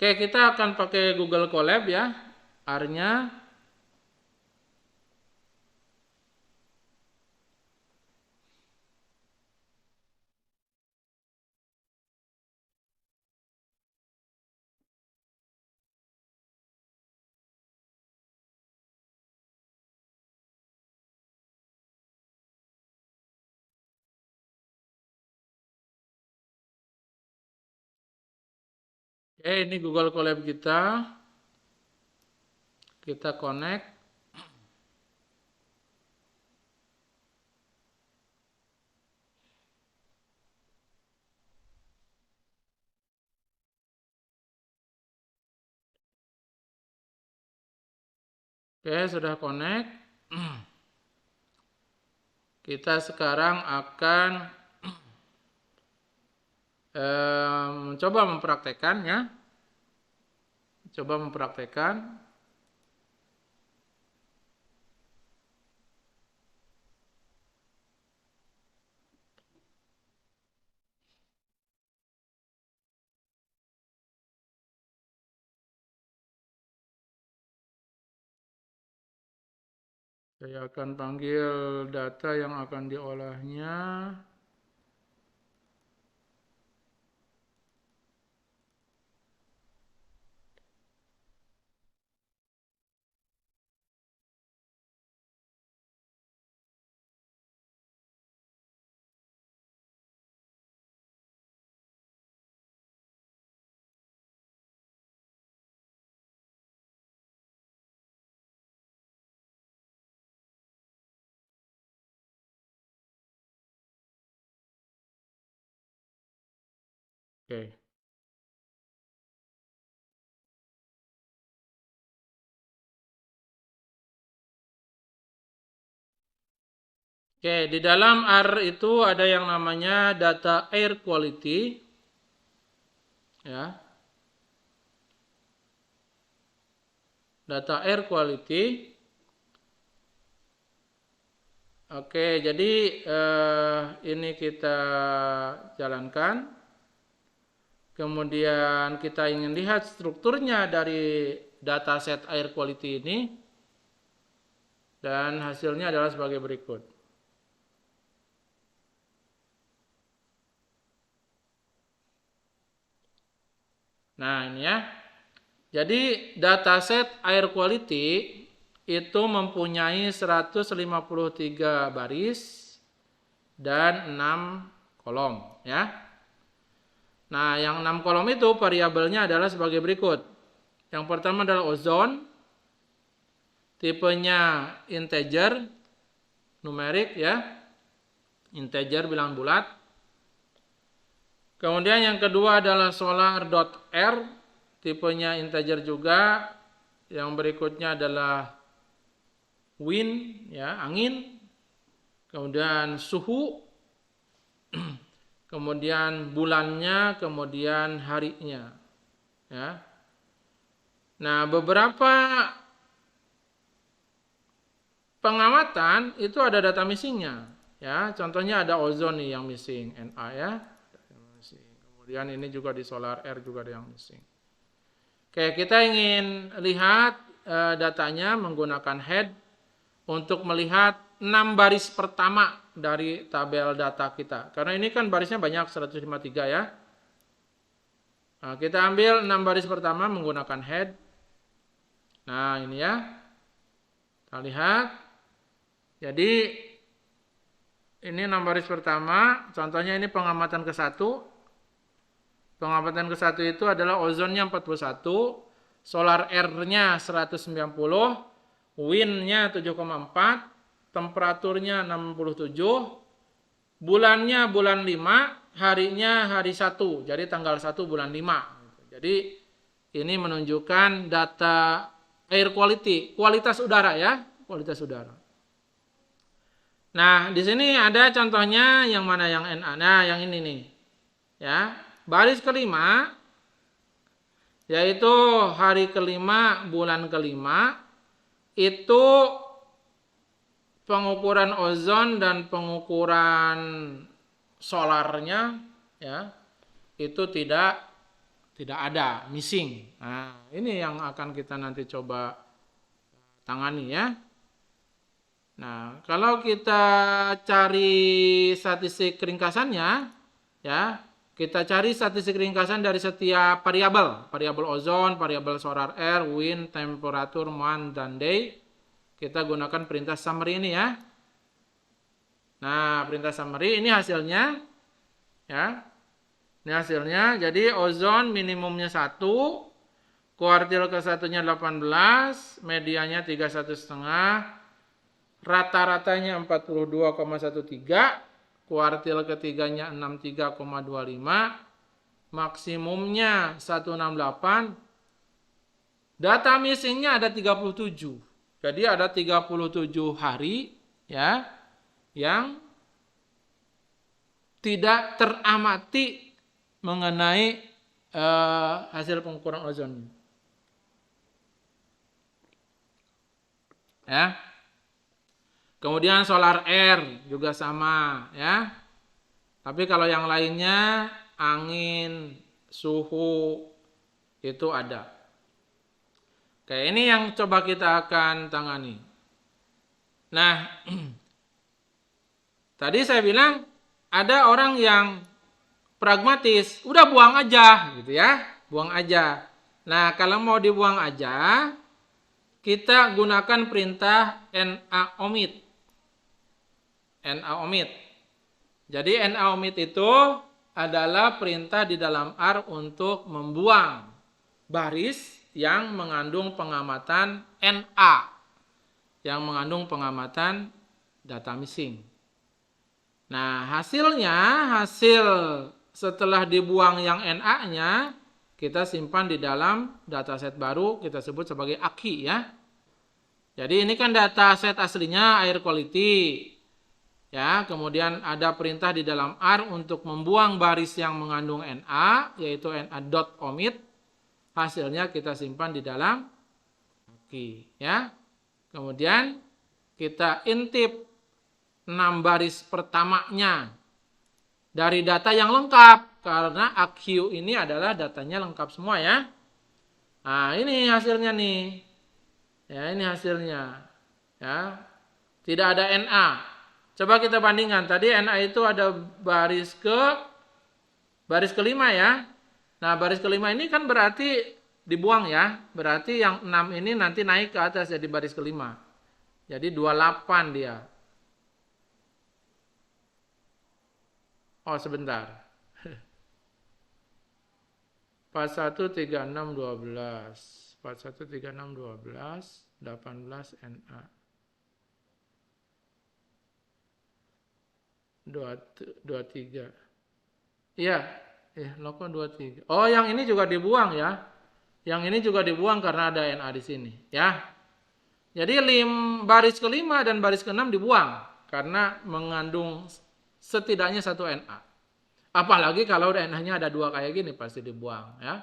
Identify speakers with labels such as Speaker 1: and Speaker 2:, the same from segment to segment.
Speaker 1: Oke, kita akan pakai Google Colab ya. R-nya. Oke, ini Google Colab kita. Kita connect. Oke, sudah connect. Kita sekarang akan mencoba mempraktekkan ya. Coba mempraktekkan. Saya akan panggil data yang akan diolahnya. Oke. Oke, di dalam R itu ada yang namanya data air quality. Ya. Data air quality. Oke, jadi ini kita jalankan. Kemudian kita ingin lihat strukturnya dari dataset air quality ini. Dan hasilnya adalah sebagai berikut. Nah, ini ya. Jadi dataset air quality itu mempunyai 153 baris dan 6 kolom ya. Nah, yang 6 kolom itu variabelnya adalah sebagai berikut. Yang pertama adalah ozon, tipenya integer, numerik ya, integer bilangan bulat. Kemudian yang kedua adalah solar.r, tipenya integer juga. Yang berikutnya adalah wind ya, angin. Kemudian suhu, kemudian bulannya, kemudian harinya ya. Nah, beberapa pengamatan itu ada data missingnya ya. Contohnya ada ozon nih yang missing, Na ya. Kemudian ini juga di solar R juga ada yang missing. Oke, kita ingin lihat datanya menggunakan head untuk melihat 6 baris pertama dari tabel data kita. Karena ini kan barisnya banyak, 153 ya. Nah, kita ambil 6 baris pertama menggunakan head. Nah, ini ya. Kita lihat. Jadi, ini 6 baris pertama. Contohnya ini pengamatan ke-1. Pengamatan ke-1 itu adalah ozonnya 41. Solar R-nya 190. Wind-nya 7,4. Temperaturnya 67. Bulannya bulan 5, harinya hari 1. Jadi tanggal 1 bulan 5. Jadi ini menunjukkan data air quality, kualitas udara ya, kualitas udara. Nah, di sini ada contohnya yang mana yang Na. Nah, yang ini nih. Ya. Baris kelima yaitu hari kelima bulan kelima itu pengukuran ozon dan pengukuran solarnya ya itu tidak tidak ada, missing. Nah, ini yang akan kita nanti coba tangani ya. Nah, kalau kita cari statistik ringkasannya, ya, kita cari statistik ringkasan dari setiap variabel ozon, variabel solar air, wind, temperatur, month, dan day. Kita gunakan perintah summary ini ya. Nah, perintah summary ini hasilnya, ya. Ini hasilnya, jadi ozon minimumnya 1, kuartil ke-1-nya 18, medianya 31,5, rata-ratanya 42,13, kuartil ketiganya 63,25, maksimumnya 168, data missingnya ada 37. Jadi ada 37 hari ya yang tidak teramati mengenai hasil pengukuran ozon. Ya. Kemudian solar air juga sama ya. Tapi kalau yang lainnya angin, suhu itu ada. Oke, ini yang coba kita akan tangani. Nah, tadi saya bilang ada orang yang pragmatis, udah buang aja gitu ya, buang aja. Nah, kalau mau dibuang aja, kita gunakan perintah NaOmit. NaOmit. Jadi NaOmit itu adalah perintah di dalam R untuk membuang baris yang mengandung pengamatan Na, yang mengandung pengamatan data missing. Nah, hasil setelah dibuang yang Na-nya, kita simpan di dalam dataset baru, kita sebut sebagai AKI ya. Jadi ini kan dataset aslinya air quality. Ya, kemudian ada perintah di dalam R untuk membuang baris yang mengandung Na, yaitu Na.omit. Hasilnya kita simpan di dalam AKI ya. Kemudian kita intip 6 baris pertamanya dari data yang lengkap, karena AQ ini adalah datanya lengkap semua ya. Nah, ini hasilnya nih. Ya, ini hasilnya. Ya. Tidak ada Na. Coba kita bandingkan. Tadi Na itu ada baris kelima ya. Nah, baris kelima ini kan berarti dibuang ya. Berarti yang 6 ini nanti naik ke atas jadi baris kelima. Jadi 28 dia. Oh, sebentar. 41, 36, 12. 41, 36, 12. 18 Na. 23. Iya. Lo kok 23. Oh, yang ini juga dibuang ya. Yang ini juga dibuang karena ada Na di sini. Ya. Jadi baris kelima dan baris keenam dibuang. Karena mengandung setidaknya 1 Na. Apalagi kalau Na-nya ada 2 kayak gini pasti dibuang ya.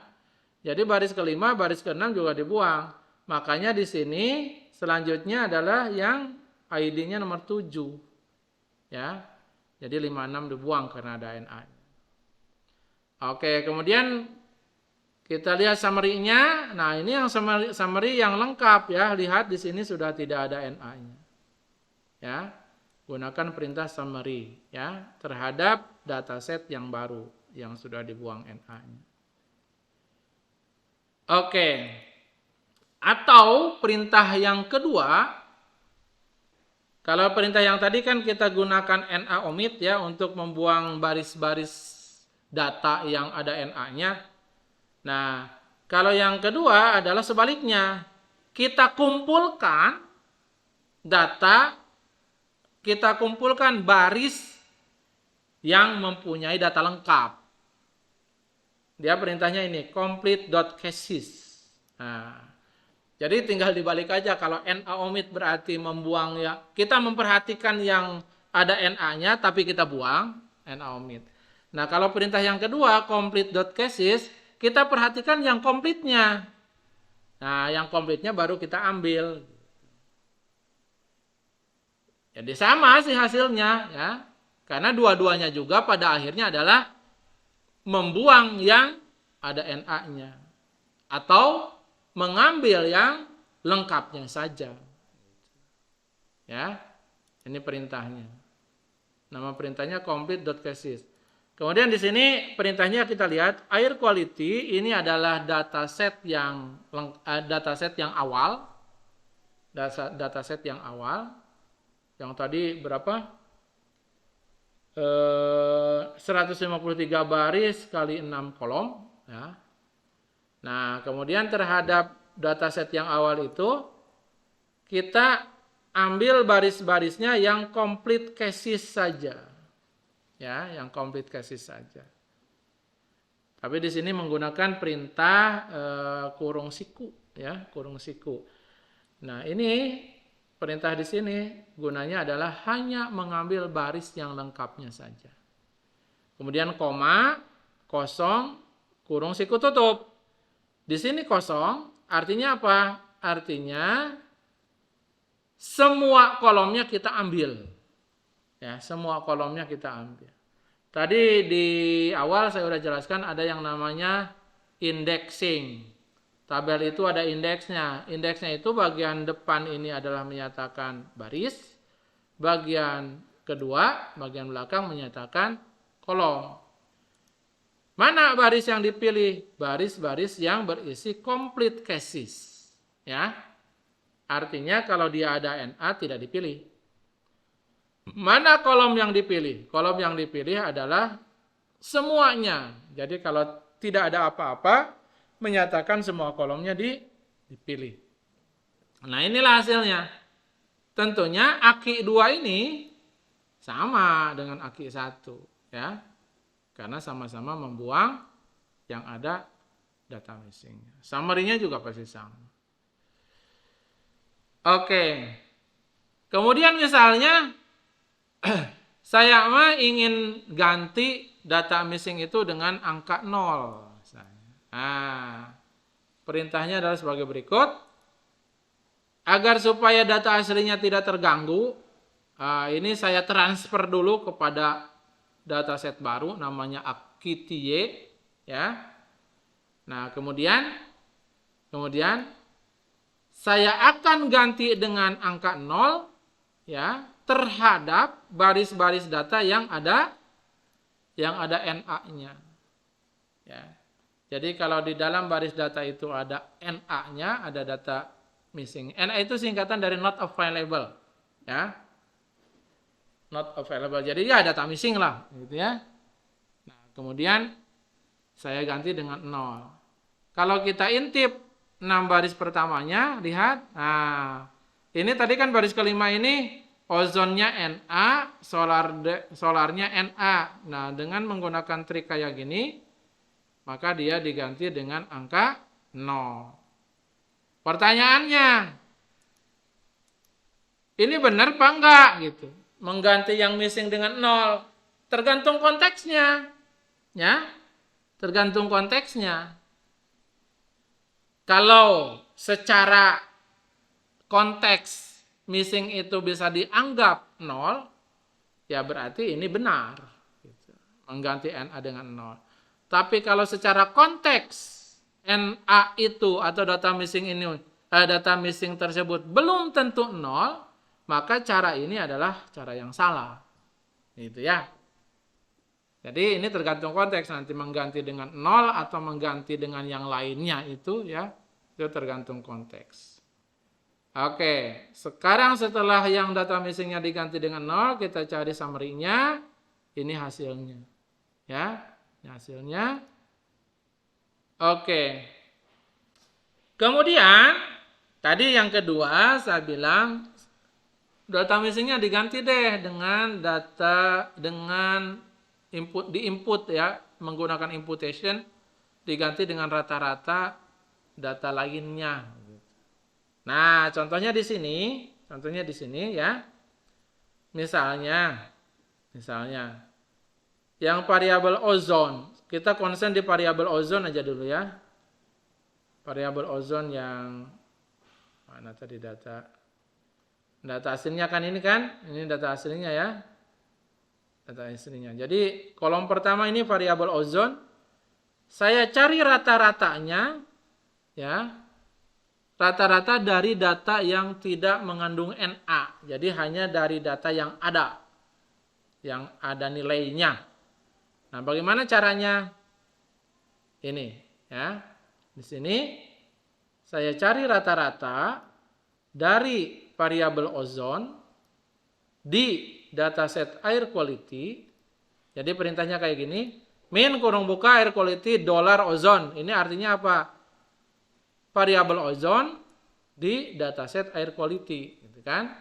Speaker 1: Jadi baris kelima, baris keenam juga dibuang. Makanya di sini selanjutnya adalah yang ID-nya nomor 7. Ya. Jadi 56 dibuang karena ada Na. Oke, kemudian kita lihat summary-nya. Nah, ini yang summary yang lengkap ya. Lihat di sini sudah tidak ada Na-nya. Ya. Gunakan perintah summary ya terhadap dataset yang baru yang sudah dibuang Na-nya. Oke. Atau perintah yang kedua, kalau perintah yang tadi kan kita gunakan NaOmit ya untuk membuang baris-baris data yang ada Na-nya. Nah, kalau yang kedua adalah sebaliknya. Kita kumpulkan data, kita kumpulkan baris yang mempunyai data lengkap. Dia perintahnya ini, complete.cases. Nah, jadi tinggal dibalik aja. Kalau NaOmit berarti membuang ya. Kita memperhatikan yang ada Na-nya tapi kita buang NaOmit. Nah, kalau perintah yang kedua complete.cases, kita perhatikan yang komplitnya. Nah, yang komplitnya baru kita ambil. Jadi sama sih hasilnya ya. Karena dua-duanya juga pada akhirnya adalah membuang yang ada NA-nya, atau mengambil yang lengkapnya saja. Ya, ini perintahnya. Nama perintahnya complete.cases. Kemudian di sini perintahnya kita lihat air quality ini adalah dataset yang awal. Dataset yang awal. Yang tadi berapa? 153 baris kali 6 kolom, ya. Nah, kemudian terhadap dataset yang awal itu kita ambil baris-barisnya yang complete cases saja. Ya, yang complete cases saja. Tapi di sini menggunakan perintah kurung siku, ya, kurung siku. Nah, ini perintah di sini gunanya adalah hanya mengambil baris yang lengkapnya saja. Kemudian koma, kosong, kurung siku tutup. Di sini kosong, artinya apa? Artinya semua kolomnya kita ambil. Ya, semua kolomnya kita ambil. Tadi di awal saya sudah jelaskan ada yang namanya indexing. Tabel itu ada indeksnya. Indeksnya itu bagian depan ini adalah menyatakan baris. Bagian kedua, bagian belakang menyatakan kolom. Mana baris yang dipilih? Baris-baris yang berisi complete cases. Ya. Artinya kalau dia ada NA tidak dipilih. Mana kolom yang dipilih? Kolom yang dipilih adalah semuanya. Jadi kalau tidak ada apa-apa, menyatakan semua kolomnya dipilih. Nah, inilah hasilnya. Tentunya AKI 2 ini sama dengan AKI 1, ya. Karena sama-sama membuang yang ada data missing. Summary-nya juga pasti sama. Oke. Kemudian misalnya saya ingin ganti data missing itu dengan angka 0. Nah, perintahnya adalah sebagai berikut. Agar supaya data aslinya tidak terganggu, ini saya transfer dulu kepada dataset baru namanya AKITY, ya. Nah, kemudian saya akan ganti dengan angka 0, ya, terhadap baris-baris data yang ada NA-nya. Ya. Jadi kalau di dalam baris data itu ada NA-nya, ada data missing. NA itu singkatan dari not available, ya. Not available. Jadi ya data missing lah, gitu ya. Nah, kemudian saya ganti dengan 0. Kalau kita intip 6 baris pertamanya, lihat. Nah, ini tadi kan baris kelima ini ozonnya Na, solarnya Na. Nah, dengan menggunakan trik kayak gini, maka dia diganti dengan angka 0. Pertanyaannya, ini benar apa enggak gitu? Mengganti yang missing dengan 0. Tergantung konteksnya. Ya, tergantung konteksnya. Kalau secara konteks missing itu bisa dianggap 0, ya berarti ini benar. Gitu. Mengganti Na dengan 0. Tapi kalau secara konteks NA itu atau data missing tersebut belum tentu 0, maka cara ini adalah cara yang salah. Gitu ya. Jadi ini tergantung konteks, nanti mengganti dengan 0 atau mengganti dengan yang lainnya itu ya, itu tergantung konteks. Oke, sekarang setelah yang data missingnya diganti dengan 0, kita cari summary-nya. Ini hasilnya. Ya. Ini hasilnya. Oke. Kemudian tadi yang kedua saya bilang data missingnya diganti deh dengan input ya, menggunakan imputation diganti dengan rata-rata data lainnya. Nah, contohnya di sini ya. Misalnya yang variabel ozon, kita konsen di variabel ozon aja dulu ya. Variabel ozon yang mana tadi data aslinya kan ini kan? Ini data aslinya ya. Data aslinya. Jadi kolom pertama ini variabel ozon. saya cari rata-ratanya, ya, rata-rata dari data yang tidak mengandung NA. Jadi hanya dari data yang ada nilainya. Nah, bagaimana caranya? Ini, ya. Di sini saya cari rata-rata dari variabel ozon di dataset air quality. Jadi perintahnya kayak gini, min kurung buka air quality dolar ozon. Ini artinya apa? Variabel ozon di dataset air quality, gitu kan?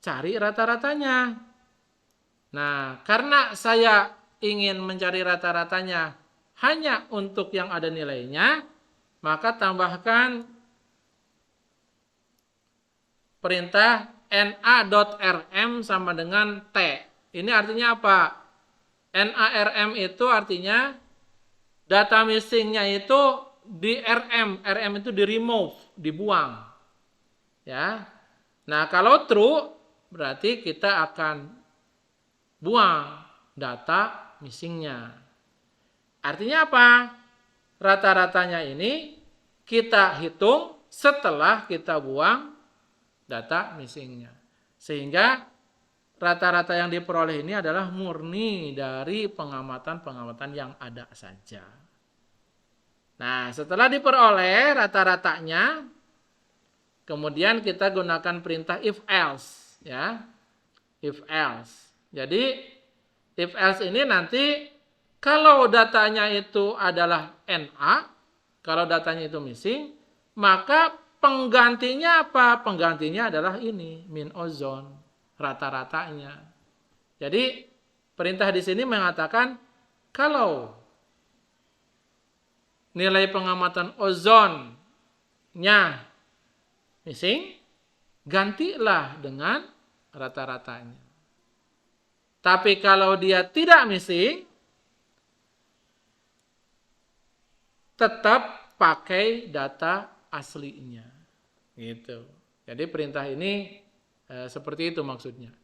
Speaker 1: Cari rata-ratanya. Nah, karena saya ingin mencari rata-ratanya hanya untuk yang ada nilainya, maka tambahkan perintah na.rm sama dengan T. Ini artinya apa? NaRm itu artinya data missingnya itu di RM. RM itu di remove, dibuang. Ya. Nah, kalau true berarti kita akan buang data missingnya. Artinya apa? Rata-ratanya ini kita hitung setelah kita buang data missingnya. Sehingga rata-rata yang diperoleh ini adalah murni dari pengamatan-pengamatan yang ada saja. Nah, setelah diperoleh rata-ratanya, kemudian kita gunakan perintah if else, ya. If else. Jadi if else ini nanti kalau datanya itu adalah NA, kalau datanya itu missing, maka penggantinya apa? Penggantinya adalah ini, min ozon, rata-ratanya. Jadi perintah di sini mengatakan kalau nilai pengamatan ozonnya missing, gantilah dengan rata-ratanya. Tapi kalau dia tidak missing, tetap pakai data aslinya. Gitu. Jadi perintah ini seperti itu maksudnya.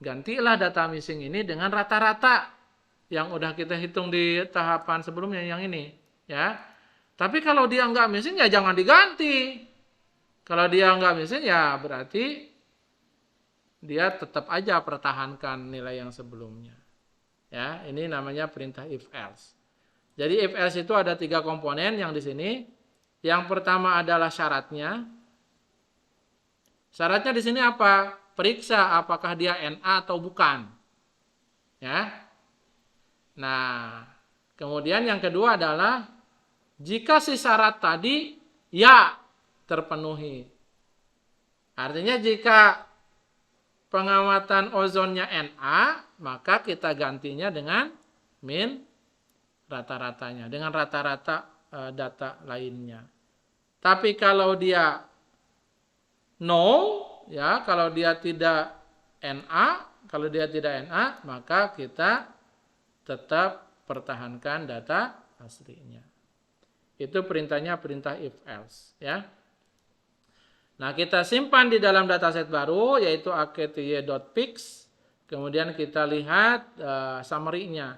Speaker 1: Gantilah data missing ini dengan rata-rata yang udah kita hitung di tahapan sebelumnya yang ini, ya. Tapi kalau dia nggak missing ya jangan diganti. Kalau dia nggak missing ya berarti dia tetap aja pertahankan nilai yang sebelumnya. Ya, ini namanya perintah if else. Jadi if else itu ada 3 komponen yang di sini. Yang pertama adalah syaratnya. Syaratnya di sini apa? Periksa apakah dia NA atau bukan. Ya. Nah, kemudian yang kedua adalah jika si syarat tadi ya terpenuhi. Artinya jika pengamatan ozonnya Na, maka kita gantinya dengan min rata-ratanya, dengan rata-rata data lainnya. Tapi kalau dia no, ya, kalau dia tidak Na, maka kita tetap pertahankan data aslinya. Itu perintahnya perintah if else, ya. Nah, kita simpan di dalam dataset baru yaitu akt.pix. Kemudian kita lihat summary-nya.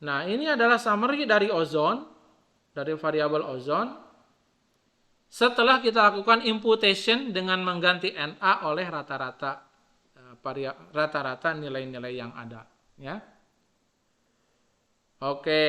Speaker 1: Nah, ini adalah summary dari ozon, dari variabel ozon. Setelah kita lakukan imputation dengan mengganti Na oleh rata-rata nilai-nilai yang ada, ya. Oke.